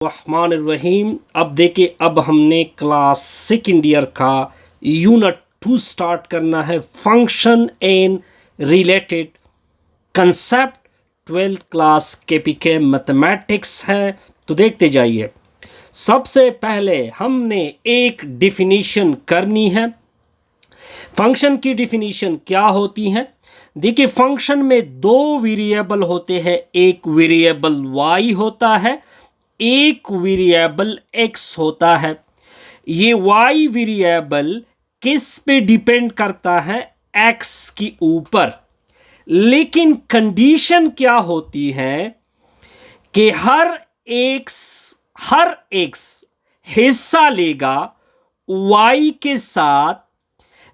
रहमान। अब देखिए, अब हमने क्लास सेकेंड ईयर का यूनिट 2 स्टार्ट करना है। Function and related concept 12th class KPK mathematics है। तो देखते जाइए। सबसे पहले हमने एक डिफिनीशन करनी है। फंक्शन की डिफिनीशन क्या होती है? देखिए, फंक्शन में दो वेरिएबल होते हैं। एक वेरिएबल y होता है, एक वेरिएबल x होता है। ये y वेरिएबल किस पे डिपेंड करता है? x के ऊपर। लेकिन कंडीशन क्या होती है कि हर x हिस्सा लेगा y के साथ,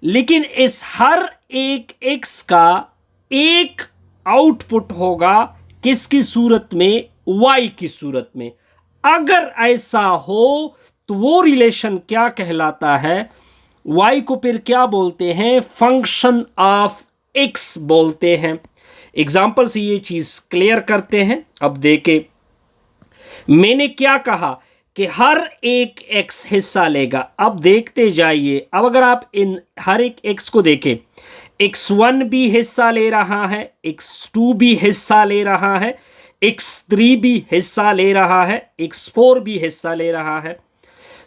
लेकिन इस हर एक x का एक आउटपुट होगा किसकी सूरत में? y की सूरत में। अगर ऐसा हो तो वो रिलेशन क्या कहलाता है? y को फिर क्या बोलते हैं? फंक्शन ऑफ x बोलते हैं। एग्जाम्पल से ये चीज क्लियर करते हैं। अब देखें, मैंने क्या कहा कि हर एक x हिस्सा लेगा। अब देखते जाइए। अब अगर आप इन हर एक x को देखें, x1 भी हिस्सा ले रहा है, x2 भी हिस्सा ले रहा है, x3 भी हिस्सा ले रहा है, x4 भी हिस्सा ले रहा है।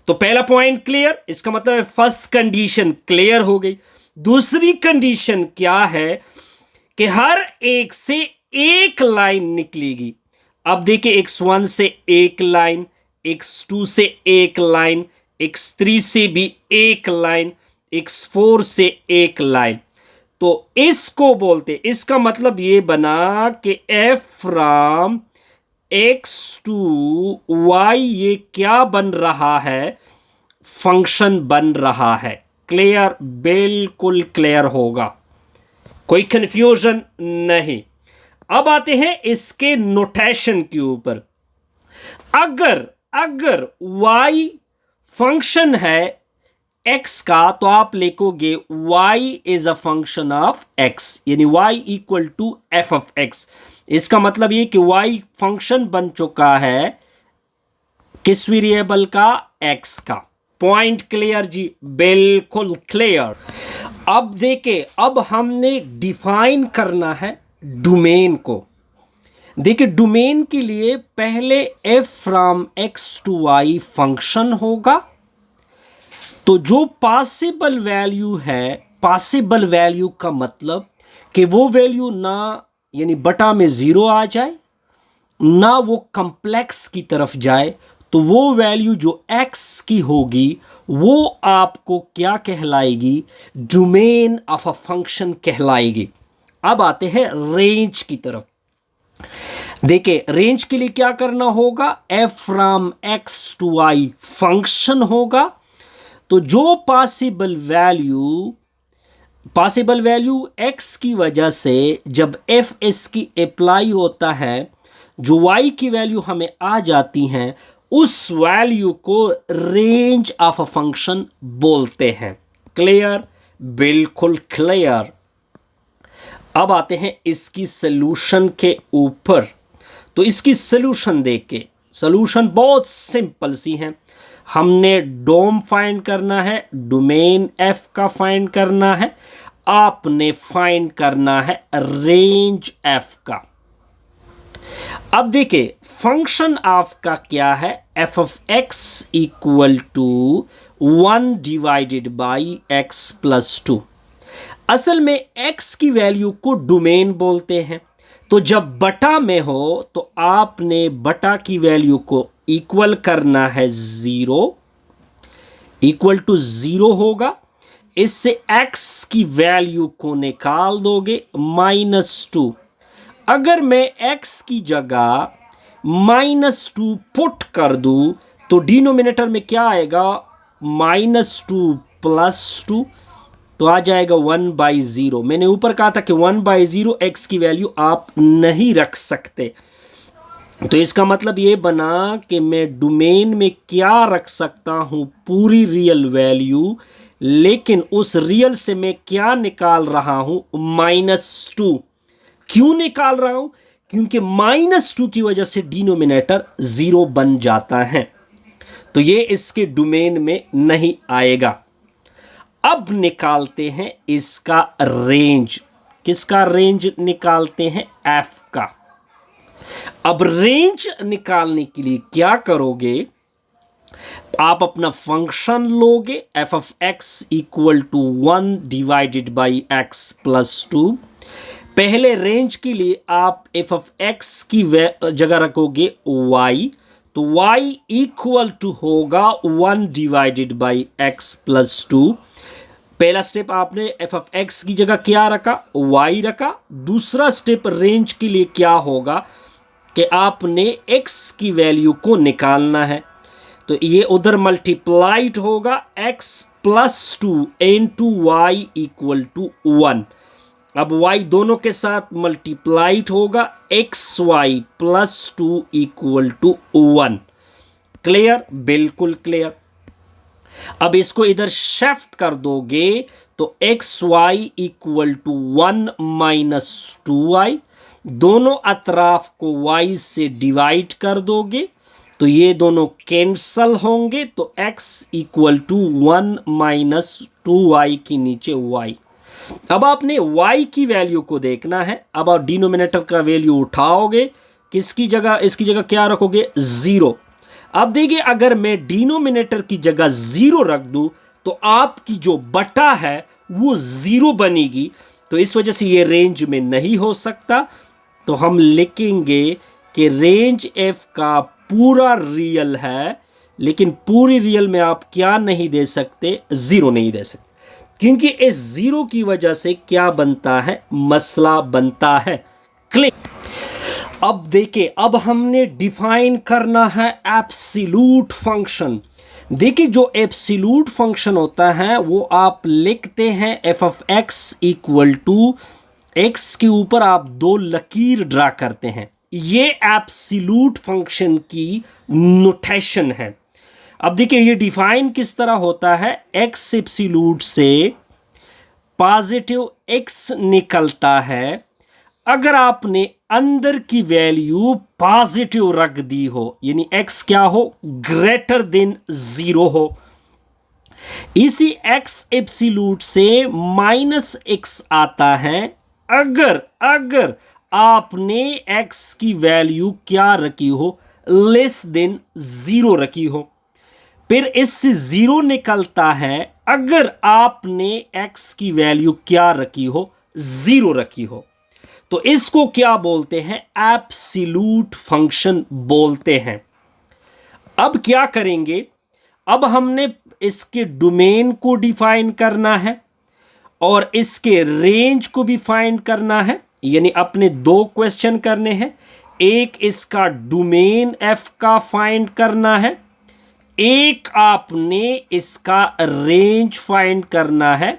तो पहला पॉइंट क्लियर, इसका मतलब है फर्स्ट कंडीशन क्लियर हो गई। दूसरी कंडीशन क्या है कि हर एक से एक लाइन निकलेगी। अब देखिए, x1 से एक लाइन, x2 से एक लाइन, x3 से भी एक लाइन, x4 से एक लाइन। तो इसको बोलते, इसका मतलब ये बना कि f from x to y ये क्या बन रहा है? फंक्शन बन रहा है। क्लियर? बिल्कुल क्लियर होगा, कोई कंफ्यूजन नहीं। अब आते हैं इसके नोटेशन के ऊपर। अगर y फंक्शन है x का, तो आप लिखोगे y is a function of x, यानी y equal to f of x। इसका मतलब ये कि y फंक्शन बन चुका है किस वेरिएबल का? x का। पॉइंट क्लियर जी? बिल्कुल क्लियर। अब देखें, अब हमने डिफाइन करना है डोमेन को। देखिए, डोमेन के लिए पहले f from x to y function होगा। तो जो पॉसिबल वैल्यू है, पॉसिबल वैल्यू का मतलब कि वो वैल्यू ना यानी बटा में 0 आ जाए, ना वो कॉम्प्लेक्स की तरफ जाए, तो वो वैल्यू जो x की होगी वो आपको क्या कहलाएगी? डोमेन ऑफ अ फंक्शन कहलाएगी। अब आते हैं रेंज की तरफ। देखिए, रेंज के लिए क्या करना होगा? f from x to y function होगा। तो जो पॉसिबल वैल्यू x की वजह से जब f इसकी अप्लाई होता है, जो y की वैल्यू हमें आ जाती हैं, उस वैल्यू को रेंज ऑफ अ फंक्शन बोलते हैं। क्लियर? बिल्कुल क्लियर। अब आते हैं इसकी सॉल्यूशन के ऊपर। तो इसकी सॉल्यूशन देखे, सॉल्यूशन बहुत सिंपल सी है। हमने डोम फाइंड करना है, डोमेन f का फाइंड करना है, आपने फाइंड करना है रेंज f का। अब देखिए, फंक्शन ऑफ का क्या है? f of x equal to 1 divided by x plus 2। असल में x की वैल्यू को डोमेन बोलते हैं। तो जब बटा में हो तो आपने बटा की वैल्यू को इक्वल करना है 0, इक्वल टू 0 होगा। इससे x की वैल्यू को निकाल दोगे -2। अगर मैं x की जगह -2 पुट कर दूं तो डिनोमिनेटर में क्या आएगा? -2 प्लस 2, तो आ जाएगा 1/0। मैंने ऊपर कहा था कि 1/0 x की वैल्यू आप नहीं रख सकते। तो इसका मतलब ये बना कि मैं डोमेन में क्या रख सकता हूं? पूरी रियल वैल्यू, लेकिन उस रियल से मैं क्या निकाल रहा हूं? -2। क्यों निकाल रहा हूं? क्योंकि -2 की वजह से डिनोमिनेटर 0 बन जाता है, तो ये इसके डोमेन में नहीं आएगा। अब निकालते हैं इसका रेंज। किसका रेंज निकालते हैं? f का। अब रेंज निकालने के लिए क्या करोगे? आप अपना फंक्शन लोगे f of x equal to 1 divided by x plus 2। पहले रेंज के लिए आप f of x की जगह रखोगे y, तो y इक्वल टू होगा 1 डिवाइडेड बाई x प्लस 2। पहला स्टेप आपने f of x की जगह क्या रखा? y रखा। दूसरा स्टेप रेंज के लिए क्या होगा कि आपने x की वैल्यू को निकालना है, तो ये उधर मल्टीप्लाइड होगा x plus 2 into Y equal to 1। अब y दोनों के साथ मल्टीप्लाइड होगा, xy plus 2 equal to 1। Clear? बिल्कुल क्लियर। अब इसको इधर शिफ्ट कर दोगे तो xy equal to 1 minus 2y, दोनों अतराफ को y से डिवाइड कर दोगे तो ये दोनों कैंसल होंगे, तो x equal to 1 minus 2y के नीचे y। अब आपने y की वैल्यू को देखना है। अब आप डिनोमिनेटर का वैल्यू उठाओगे, किसकी जगह? इसकी जगह क्या रखोगे? 0। अब देखिए, अगर मैं डिनोमिनेटर की जगह 0 रख दूं तो आपकी जो बटा है वो 0 बनेगी, तो इस वजह से ये रेंज में नहीं हो सकता। तो हम लिखेंगे कि रेंज f का पूरा रियल है, लेकिन पूरी रियल में आप क्या नहीं दे सकते? 0 नहीं दे सकते, क्योंकि इस 0 की वजह से क्या बनता है? मसला बनता है। क्लिक। अब देखिए, अब हमने डिफाइन करना है एब्सोल्यूट फंक्शन। देखिए, जो एब्सोल्यूट फंक्शन होता है वो आप लिखते हैं f of x equal to x के ऊपर आप 2 लकीर ड्रा करते हैं। ये एब्सोल्यूट फंक्शन की नोटेशन है। अब देखिए, ये डिफाइन किस तरह होता है? x एब्सोल्यूट से पॉजिटिव x निकलता है अगर आपने अंदर की वैल्यू पॉजिटिव रख दी हो, यानी x क्या हो? ग्रेटर देन 0 हो। इसी x एब्सोल्यूट से -x आता है अगर आपने x की वैल्यू क्या रखी हो? लेस देन 0 रखी हो। फिर इससे 0 निकलता है अगर आपने x की वैल्यू क्या रखी हो? 0 रखी हो। तो इसको क्या बोलते हैं? एब्सोल्यूट फंक्शन बोलते हैं। अब क्या करेंगे? अब हमने इसके डोमेन को डिफाइन करना है और इसके रेंज को भी फाइंड करना है, यानी अपने 2 क्वेश्चन करने हैं। एक इसका डोमेन f का फाइंड करना है, एक आपने इसका रेंज फाइंड करना है।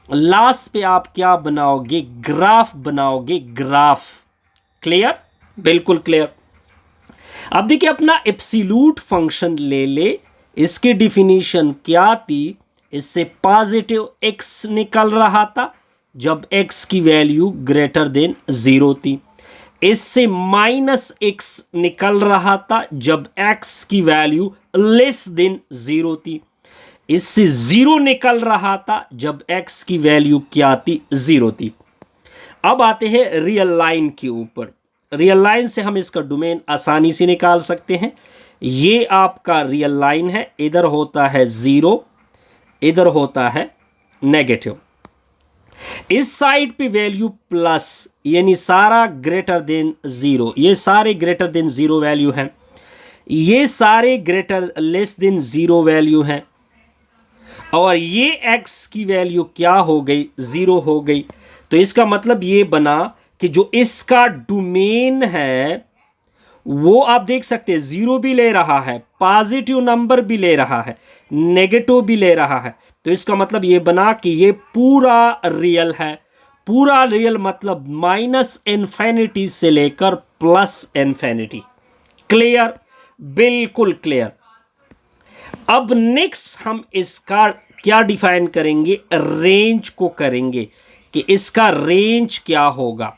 लास्ट पे आप क्या बनाओगे? ग्राफ बनाओगे, ग्राफ। क्लियर? बिल्कुल क्लियर। अब देखिए, अपना एब्सोल्यूट फंक्शन ले, इसकी डिफिनीशन क्या थी? इससे पॉजिटिव x निकल रहा था जब x की वैल्यू ग्रेटर देन 0 थी। इससे -x निकल रहा था जब x की वैल्यू लेस देन 0 थी। इससे 0 निकल रहा था जब x की वैल्यू क्या थी? 0 थी। अब आते हैं रियल लाइन के ऊपर। रियल लाइन से हम इसका डोमेन आसानी से निकाल सकते हैं। ये आपका रियल लाइन है, इधर होता है 0, इधर होता है नेगेटिव। इस साइड पे वैल्यू प्लस, यानी सारा ग्रेटर देन 0। ये सारे ग्रेटर देन 0 वैल्यू हैं, ये सारे ग्रेटर लेस देन 0 वैल्यू हैं, और ये x की वैल्यू क्या हो गई? 0 हो गई। तो इसका मतलब ये बना कि जो इसका डोमेन है वो आप देख सकते हैं 0 भी ले रहा है, पॉजिटिव नंबर भी ले रहा है, नेगेटिव भी ले रहा है। तो इसका मतलब ये बना कि ये पूरा रियल है। पूरा रियल मतलब -इन्फिनिटी से लेकर +इन्फिनिटी। क्लियर? बिल्कुल क्लियर। अब नेक्स्ट हम इसका क्या डिफाइन करेंगे? रेंज को करेंगे कि इसका रेंज क्या होगा।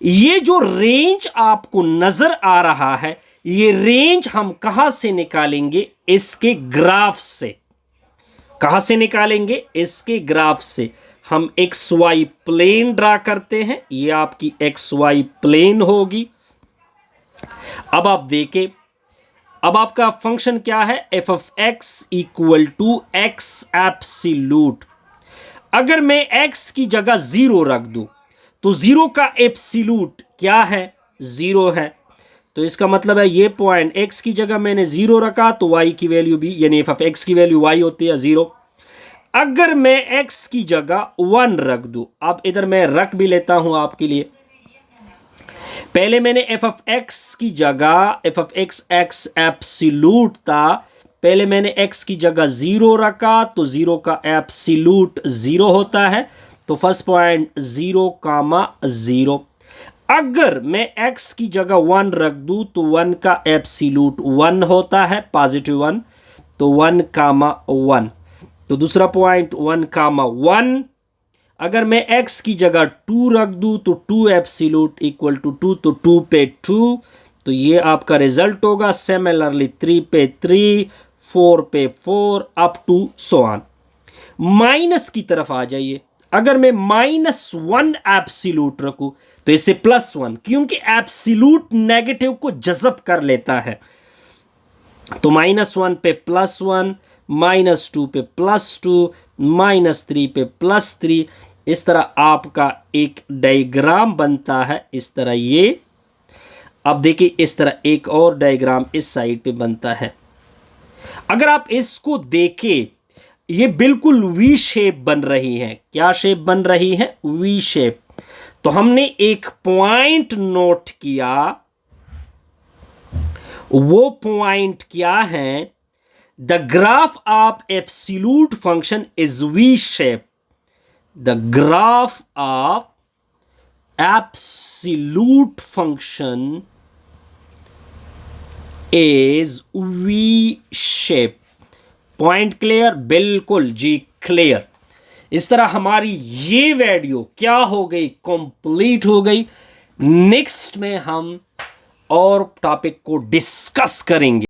ये जो रेंज आपको नजर आ रहा है, ये रेंज हम कहां से निकालेंगे? इसके ग्राफ से। कहां से निकालेंगे? इसके ग्राफ से। हम एक्स वाई प्लेन ड्रा करते हैं, ये आपकी एक्स वाई प्लेन होगी। अब आप देखें, अब आपका फंक्शन क्या है? F of X equal to X absolute. अगर मैं एक्स की जगह 0 रख दूं तो 0 का एब्सोल्यूट क्या है? 0 है। तो इसका मतलब है ये पॉइंट एक्स की जगह मैंने 0 रखा तो वाई की वैल्यू भी, यानी एफ ऑफ एक्स की वैल्यू वाई होती है 0। अगर मैं एक्स की जगह 1 रख दूं, अब इधर मैं रख भी लेता हूं आपके लिए। पहले मैंने एफ ऑफ एक्स की जगह, F of x x absolute था, पहले मैंने एक्स की जगह 0 रखा तो 0 का एब्सोल्यूट 0 होता है। तो फर्स्ट पॉइंट 0 कामा 0। अगर मैं x की जगह 1 रख दूं तो 1 का एब्सोल्यूट 1 होता है, पॉजिटिव 1। तो 1 कामा 1। तो दूसरा पॉइंट 1 कामा 1। अगर मैं x की जगह 2 रख दूं तो 2 एब्सोल्यूट इक्वल टू 2, तो 2 पे 2। तो ये आपका रिजल्ट होगा। सिमिलरली 3 पे 3, 4 पे 4, up to so on. Minus की तरफ आ जाइए। अगर मैं -1 एब्सोल्यूट रखूं तो इससे +1, क्योंकि एब्सोल्यूट नेगेटिव को जज़ब कर लेता है। तो -1 पे +1, -2 पे +2, -3 पे +3। इस तरह आपका एक डायग्राम बनता है, इस तरह ये। अब देखिए इस तरह एक और डायग्राम इस साइड पे बनता है। अगर आप इसको देखें, ये बिल्कुल वी शेप बन रही है। क्या शेप बन रही है? V shape. तो हमने एक पॉइंट नोट किया, वो पॉइंट क्या है? The graph of absolute function is V shape. The graph of absolute function is V shape. Point clear? बिल्कुल जी, क्लियर। इस तरह हमारी ये वीडियो क्या हो गई? कंप्लीट हो गई। नेक्स्ट में हम और टॉपिक को डिस्कस करेंगे।